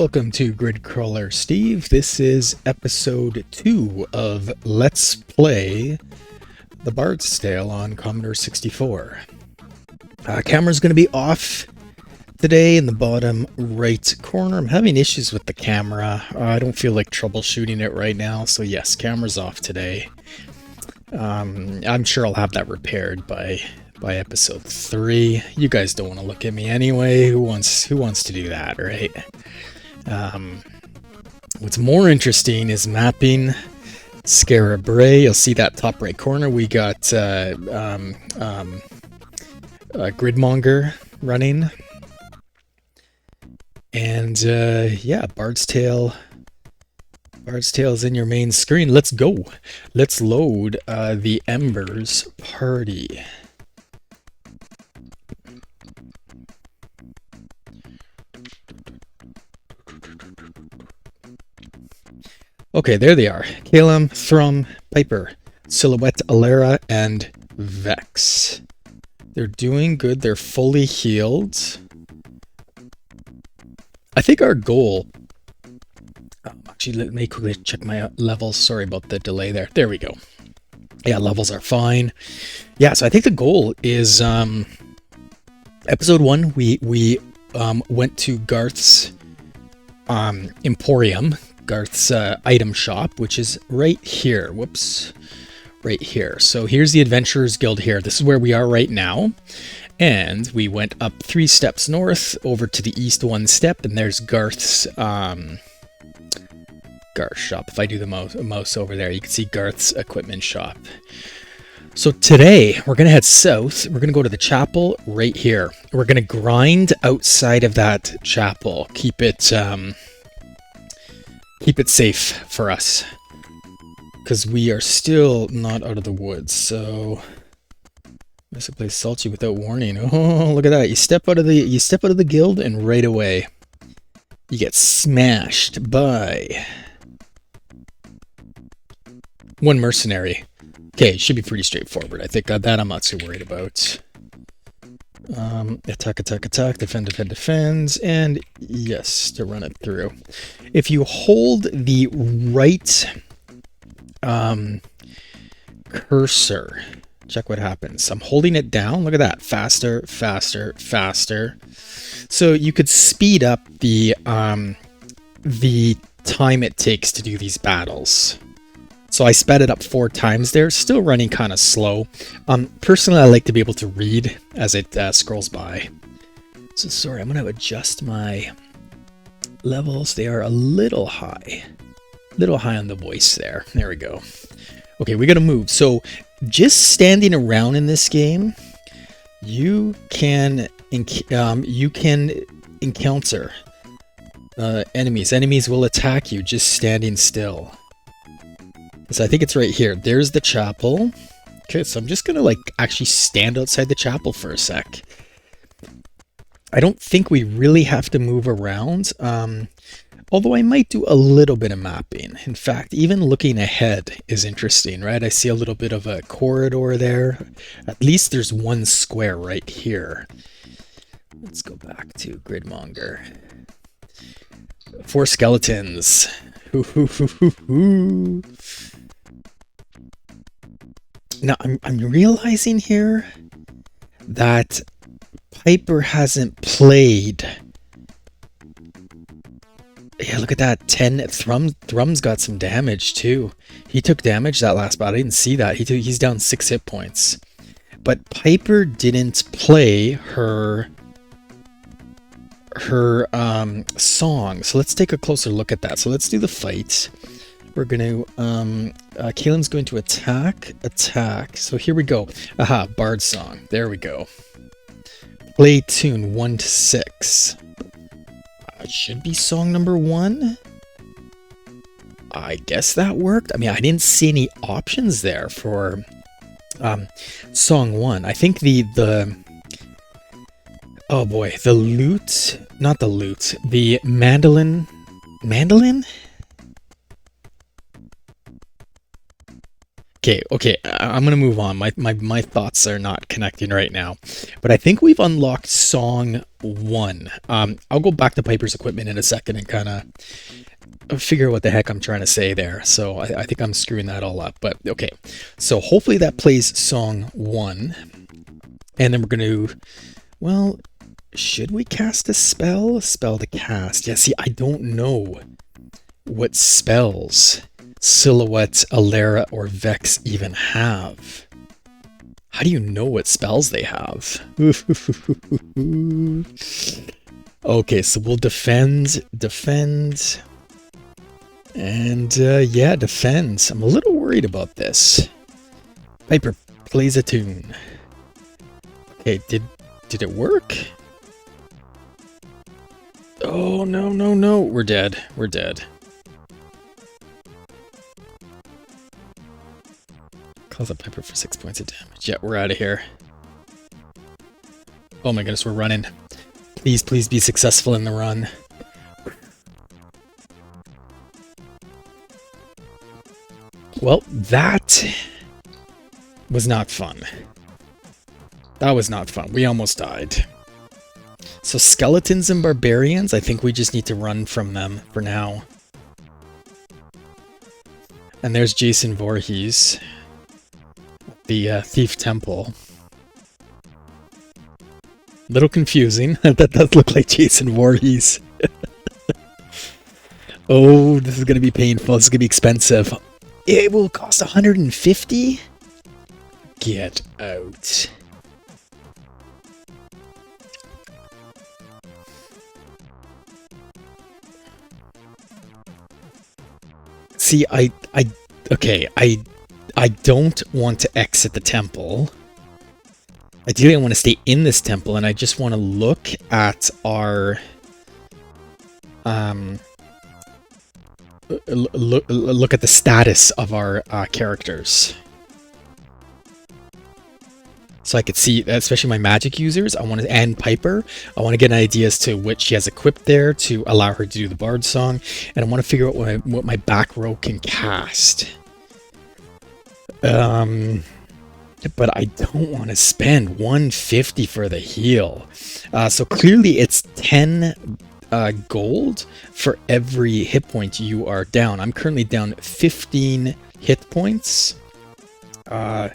Welcome to Grid Crawler Steve. This is episode 2 of Let's Play The Bard's Tale on Commodore 64. Camera's going to be off today in the bottom right corner. I'm having issues with the camera. I don't feel like troubleshooting it right now, so yes, camera's off today. I'm sure I'll have that repaired by episode 3. You guys don't want to look at me anyway. Who wants to do that, right? What's more interesting is mapping Skara Brae. You'll see that top right corner. We got Gridmonger running. And yeah, Bard's Tale is in your main screen. Let's go. Let's load the Embers Party. Okay, there they are. Calum, Thrum, Piper, Silhouette, Alera, and Vex. They're doing good. They're fully healed. I think our goal... actually, let me quickly check my levels. Sorry about the delay there. There we go. Yeah, levels are fine. Yeah, so I think the goal is... episode 1, we went to Garth's Emporium, Garth's item shop, which is right here. Whoops. Right here. So here's the Adventurers Guild here. This is where we are right now. And we went up 3 steps north, over to the east 1 step, and there's Garth's shop. If I do the mouse over there, you can see Garth's equipment shop. So today, we're going to head south. We're going to go to the chapel right here. We're going to grind outside of that chapel. Keep it safe for us, because we are still not out of the woods. So this place salts you without warning. Oh, look at that! You step out of the guild, and right away you get smashed by one mercenary. Okay, it should be pretty straightforward. I think that I'm not too worried about. Attack, defend, and yes, to run it through. If you hold the right cursor, check what happens. I'm holding it down. Look at that. Faster. So you could speed up the time it takes to do these battles. So I sped it up 4 times there, still running kind of slow. Personally, I like to be able to read as it scrolls by. So sorry, I'm going to adjust my levels. They are a little high on the voice there. There we go. Okay, we got to move. So just standing around in this game, you can encounter enemies. Enemies will attack you just standing still. So I think it's right here. There's the chapel. Okay, so I'm just gonna actually stand outside the chapel for a sec. I don't think we really have to move around, although I might do a little bit of mapping. In fact, even looking ahead is interesting, right? I see a little bit of a corridor there. At least there's 1 square right here. Let's go back to Gridmonger. 4 skeletons. Now, I'm realizing here that Piper hasn't played. Yeah, look at that. 10. Thrum's got some damage, too. He took damage that last battle. I didn't see that. He's down 6 hit points. But Piper didn't play her song. So let's take a closer look at that. So let's do the fight. We're going to, Caleb's going to attack. So here we go. Aha, Bard song. There we go. Play tune 1 to 6. It should be song number 1. I guess that worked. I mean, I didn't see any options there for song 1. I think oh boy, the mandolin? Okay, okay, I'm gonna move on. My thoughts are not connecting right now, but I think we've unlocked song 1. I'll go back to Piper's equipment in a second and kind of figure out what the heck I'm trying to say there. So I think I'm screwing that all up. But okay, so hopefully that plays song 1, and then we're gonna, well, should we cast a spell? A spell to cast? Yeah. See, I don't know what spells Silhouette, Alera, or Vex even have. How do you know what spells they have? Okay, so we'll defend, and yeah, defend. I'm a little worried about this. Piper plays a tune. Okay, did it work? Oh, no, we're dead. Calls up Piper for 6 points of damage. Yeah, we're out of here. Oh my goodness, we're running. Please be successful in the run. Well, that was not fun. That was not fun. We almost died. So skeletons and barbarians, I think we just need to run from them for now. And there's Jason Voorhees. The Thief Temple. Little confusing. That does look like Jason Voorhees. Oh, this is going to be painful. This is going to be expensive. It will cost 150? Get out. See, I don't want to exit the temple. Ideally, I want to stay in this temple, and I just want to look at our look at the status of our characters, so I could see, especially my magic users. I want to, and Piper. I want to get an idea as to what she has equipped there to allow her to do the bard song, and I want to figure out what my back row can cast. But I don't want to spend 150 for the heal. So clearly it's 10 gold for every hit point you are down. I'm currently down 15 hit points. Yeah.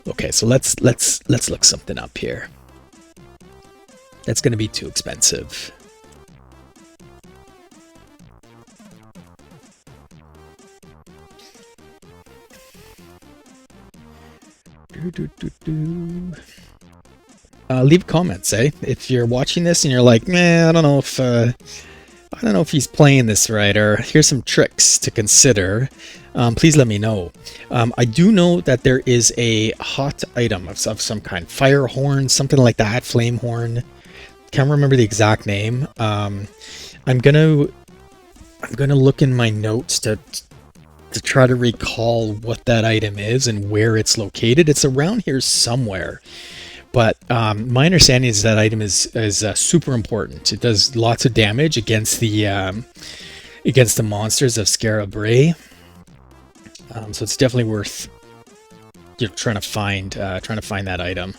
Okay. So let's look something up here. That's going to be too expensive. Leave comments, if you're watching this and you're like, man, I don't know if he's playing this right, or here's some tricks to consider. Please let me know. I do know that there is a hot item of some kind, fire horn, something like that, flame horn. Can't remember the exact name. I'm gonna look in my notes to try to recall what that item is and where it's located. It's around here somewhere, but my understanding is that item is super important. It does lots of damage against the monsters of Skara Brae. So it's definitely worth trying to find that item.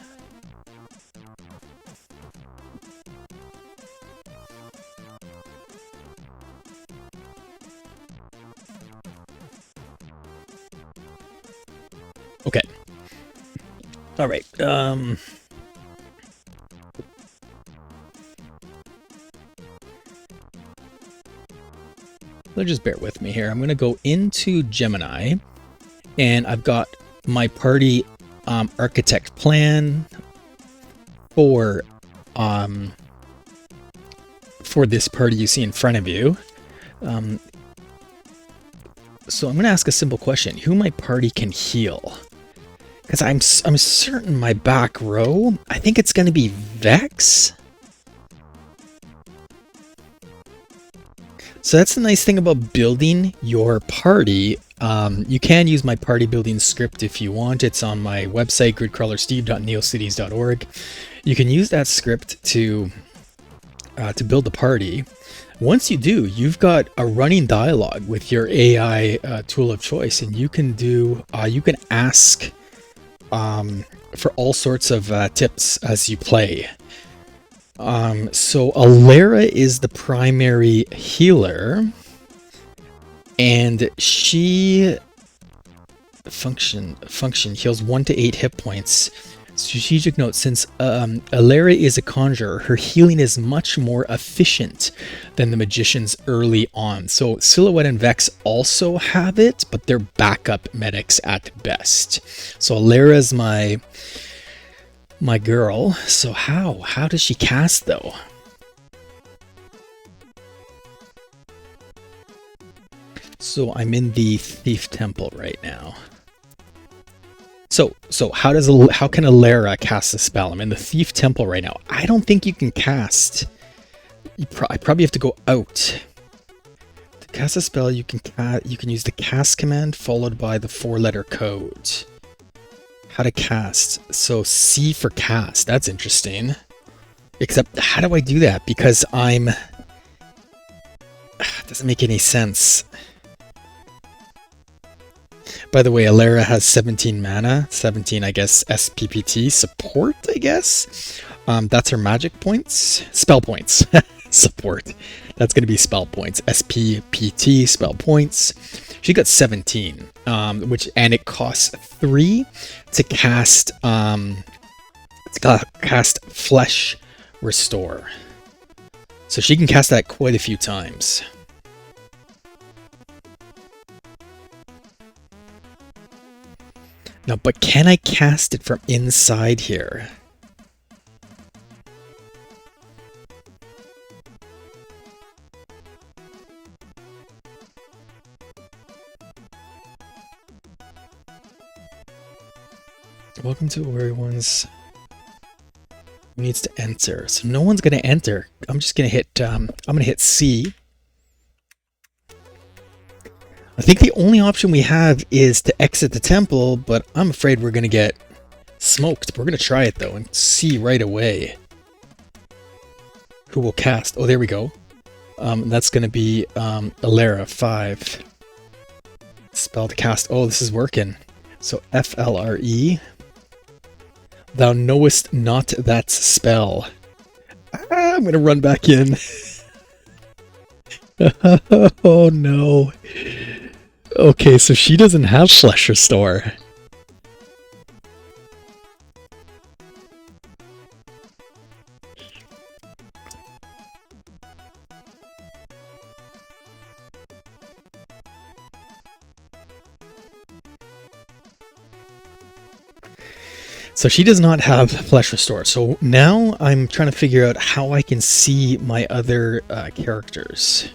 Okay. All right. Just bear with me here. I'm going to go into Gemini, and I've got my party architect plan for this party you see in front of you. So I'm going to ask a simple question: who my party can heal? Because I'm certain my back row, I think it's going to be Vex. So that's the nice thing about building your party. You can use my party building script if you want. It's on my website, gridcrawlersteve.neocities.org. You can use that script to to build the party. Once you do, you've got a running dialogue with your AI tool of choice, and you can do you can ask for all sorts of tips as you play. So Alara is the primary healer, and she function heals 1 to 8 hit points. Strategic note: since Alara is a conjurer, her healing is much more efficient than the magicians early on. So Silhouette and Vex also have it, but they're backup medics at best. So Alara's my girl. So how does she cast though? So I'm in the Thief Temple right now. So how can Alara cast a spell? I'm in the Thief Temple right now. I don't think you can cast. I probably have to go out. To cast a spell, you can use the cast command followed by the 4-letter code. How to cast. So C for cast. That's interesting. Except how do I do that? Because it doesn't make any sense. By the way, Alara has 17 mana, 17, I guess, SPPT support, I guess. That's her magic points, spell points, support. That's going to be spell points, SPPT, spell points. She got 17, and it costs 3 to cast, Flesh Restore. So she can cast that quite a few times. No, but can I cast it from inside here? Welcome to everyone's. Who needs to enter? So no one's gonna enter. I'm just gonna hit. I'm gonna hit C. I think the only option we have is to exit the temple, but I'm afraid we're going to get smoked. We're going to try it, though, and see right away who will cast. Oh, there we go. That's going to be Alara, 5. Spell to cast. Oh, this is working. So FLRE. Thou knowest not that spell. I'm going to run back in. Oh, no. Okay, so she doesn't have Flesh Restore. So she does not have Flesh Restore. So now I'm trying to figure out how I can see my other characters.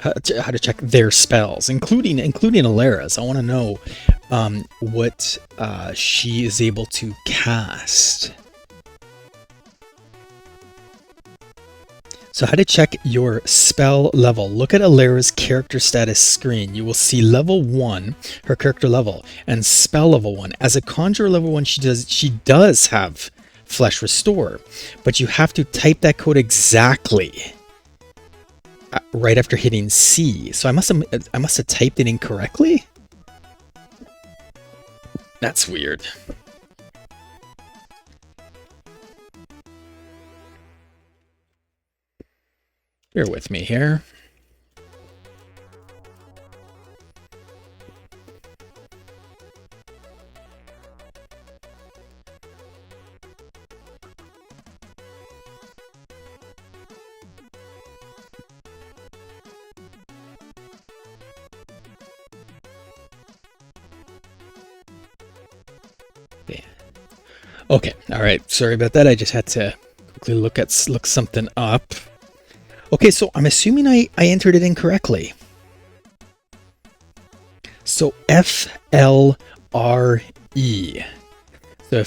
How to check their spells, including Alara's. I want to know what she is able to cast. So how to check your spell level. Look at Alara's character status screen. You will see level 1, her character level, and spell level 1. As a conjurer level 1, she does have Flesh Restore, but you have to type that code exactly right after hitting C. So I must have typed it incorrectly? That's weird. Bear with me here. Okay, all right. Sorry about that. I just had to quickly look something up. Okay, so I'm assuming I entered it incorrectly. So FLRE. So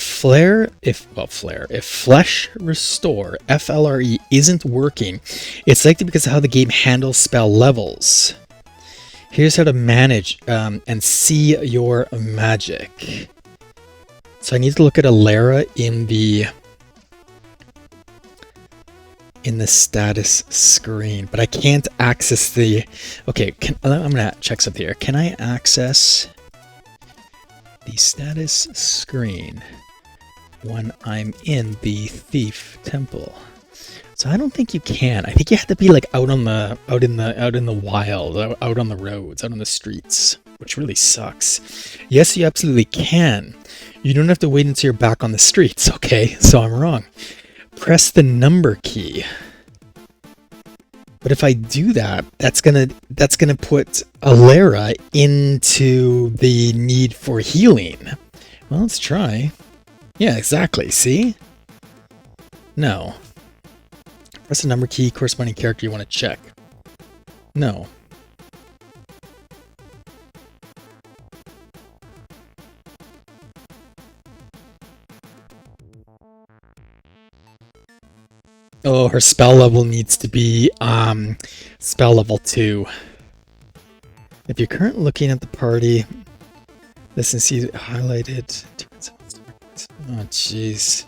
if Flesh Restore, FLRE isn't working, it's likely because of how the game handles spell levels. Here's how to manage and see your magic. So I need to look at Alara in the in the status screen, but I can't access the... Okay, I'm gonna check something here. Can I access the status screen when I'm in the Thief Temple? So I don't think you can. I think you have to be like out in the wild, out on the roads, out on the streets, which really sucks. Yes, you absolutely can. You don't have to wait until you're back on the streets. Okay, so I'm wrong. Press the number key. But if I do that, that's gonna put Alera into the need for healing. Well, let's try. Yeah, exactly. See? No. Press the number key, corresponding character you want to check. No. Oh, her spell level needs to be spell level 2. If you're currently looking at the party, listen, see highlighted. Oh, jeez.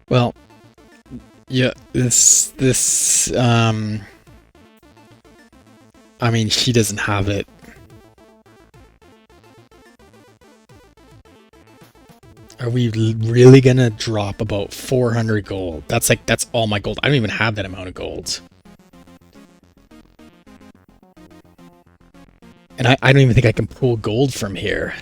Well, yeah, I mean, she doesn't have it. Are we really gonna drop about 400 gold? That's all my gold. I don't even have that amount of gold. And I don't even think I can pull gold from here.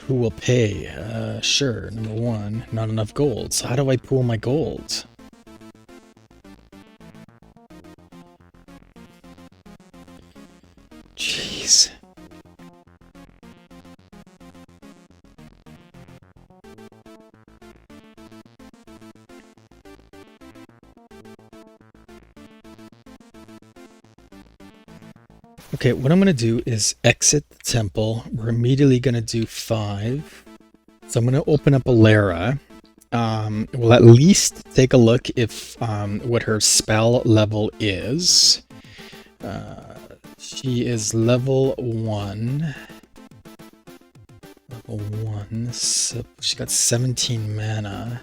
Who will pay? Sure, number 1, not enough gold. So how do I pull my gold? Jeez. Okay, what I'm going to do is exit the temple. We're immediately going to do 5. So I'm going to open up Alera. We'll at least take a look if what her spell level is. She is level 1. Level 1. So she got 17 mana.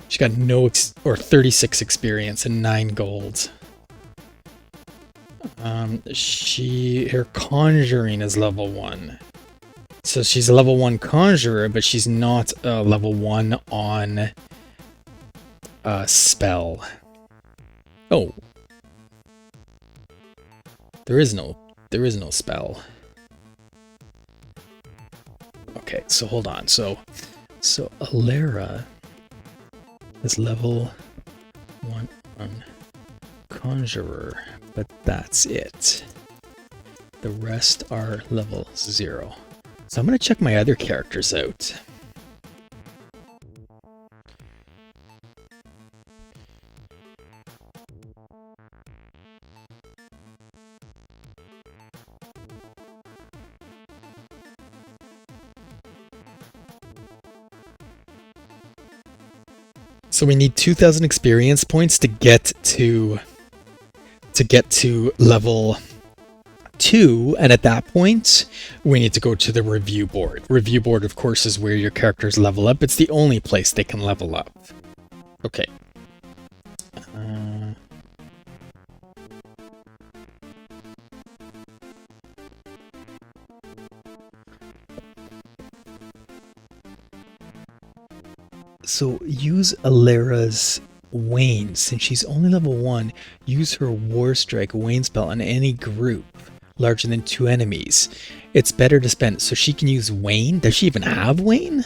She got 36 experience and 9 gold. Her conjuring is level 1. So she's a level 1 conjurer, but she's not a level 1 on spell. Oh. There is no spell. Okay, so hold on. So Alera is level 1 on conjurer, but that's it. The rest are level 0. So I'm going to check my other characters out. So we need 2,000 experience points to get to level 2, and at that point we need to go to the review board. Review board, of course, is where your characters level up. It's the only place they can level up. Okay. So use Alera's Wayne. Since she's only level 1, use her War Strike Wayne spell on any group larger than 2 enemies. It's better to spend, so she can use Wayne? Does she even have Wayne?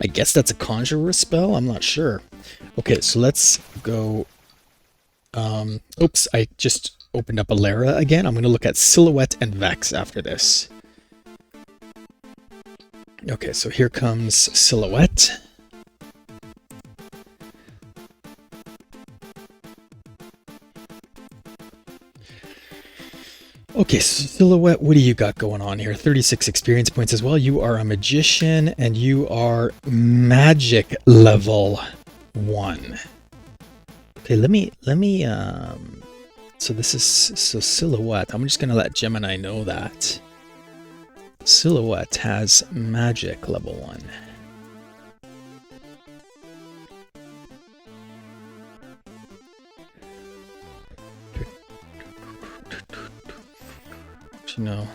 I guess that's a conjurer spell? I'm not sure. Okay, so let's go... oops, I just opened up Alera again. I'm going to look at Silhouette and Vex after this. Okay, so here comes Silhouette. Okay, Okay, Silhouette, what do you got going on here? 36 experience points as well. You are a magician and you are magic level 1. Okay, let me so this is Silhouette. I'm just gonna let Gemini know that Silhouette has magic level 1. You know,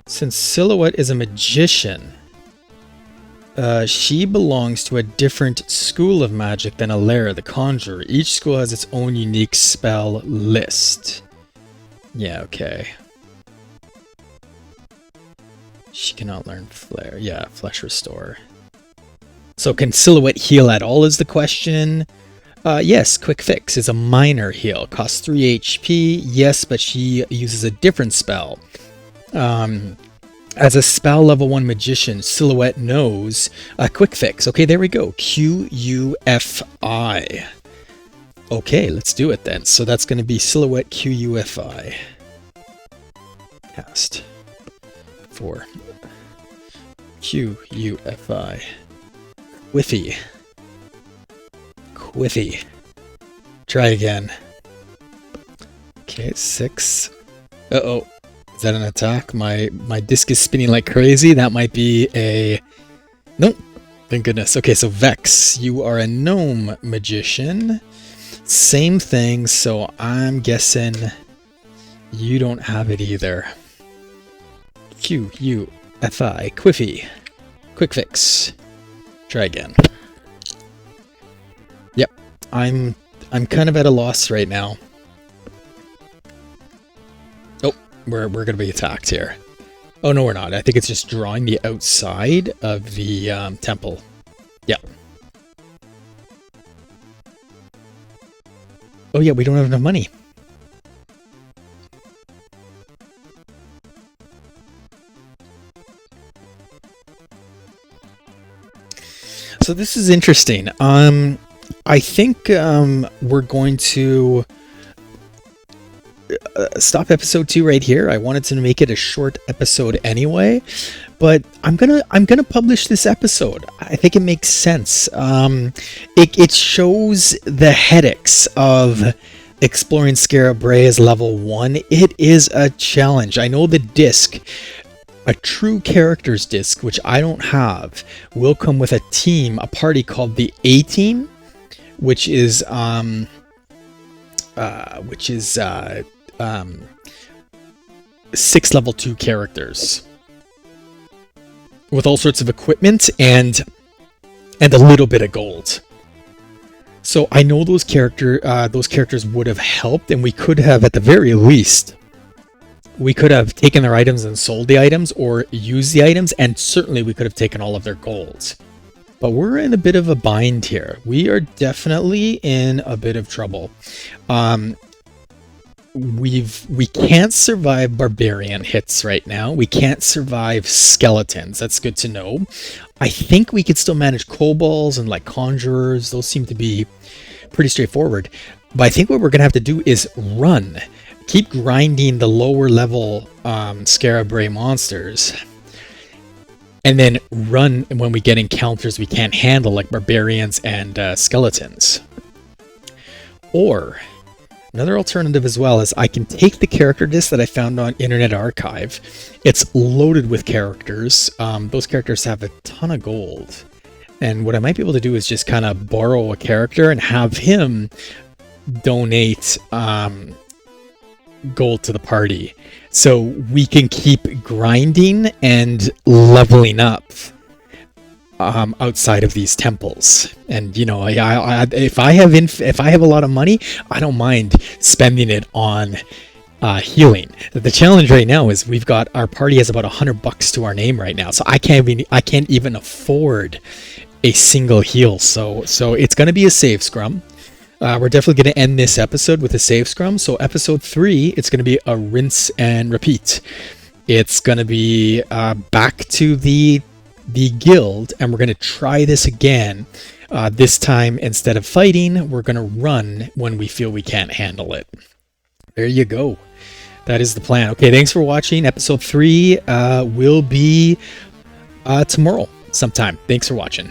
since Silhouette is a magician, she belongs to a different school of magic than Alara the Conjurer. Each school has its own unique spell list. Yeah, okay. She cannot learn Flare. Yeah, Flesh Restore. So can Silhouette heal at all is the question. Yes, Quick Fix is a minor heal. Costs 3 HP. Yes, but she uses a different spell. As a spell level 1 magician, Silhouette knows a Quick Fix. Okay, there we go. QUFI. Okay, let's do it then. So that's going to be Silhouette QUFI. Cast. For QUFI. Quiffy. Quiffy. Try again. Okay, 6. Uh-oh. Is that an attack? My disc is spinning like crazy. That might be a... Nope. Thank goodness. Okay, so Vex. You are a gnome magician. Same thing, so I'm guessing you don't have it either. QUFI. Quiffy. Quick Fix. Try again. Yep. I'm kind of at a loss right now. Oh, we're going to be attacked here. Oh, no, we're not. I think it's just drawing the outside of the temple. Yep. Oh, yeah, we don't have enough money. So this is interesting. I think we're going to stop episode 2 right here. I wanted to make it a short episode anyway, but I'm gonna publish this episode. I think it makes sense. It shows the headaches of exploring Skara Brae as level 1. It is a challenge. I know the disc. A true characters disc, which I don't have, will come with a team, a party called the A-Team, which is 6 level 2 characters with all sorts of equipment and a little bit of gold. So I know those characters would have helped, and we could have, at the very least, we could have taken their items and sold the items, or used the items, and certainly we could have taken all of their gold. But we're in a bit of a bind here. We are definitely in a bit of trouble. We can't survive barbarian hits right now. We can't survive skeletons. That's good to know. I think we could still manage kobolds and like conjurers. Those seem to be pretty straightforward. But I think what we're going to have to do is run. Keep grinding the lower level Skara Brae monsters. And then run when we get encounters we can't handle, like barbarians and skeletons. Or, another alternative as well is I can take the character disc that I found on Internet Archive. It's loaded with characters. Those characters have a ton of gold. And what I might be able to do is just kind of borrow a character and have him donate gold to the party, so we can keep grinding and leveling up outside of these temples. And you know, if I have a lot of money, I don't mind spending it on healing. The challenge right now is our party has about $100 to our name right now, so I can't even afford a single heal. So it's going to be a save scrum. We're definitely going to end this episode with a save scrum. So episode 3, it's going to be a rinse and repeat. It's going to be back to the guild, and we're going to try this again. This time, instead of fighting, we're going to run when we feel we can't handle it. There you go. That is the plan. Okay, thanks for watching. Episode 3 will be tomorrow sometime. Thanks for watching.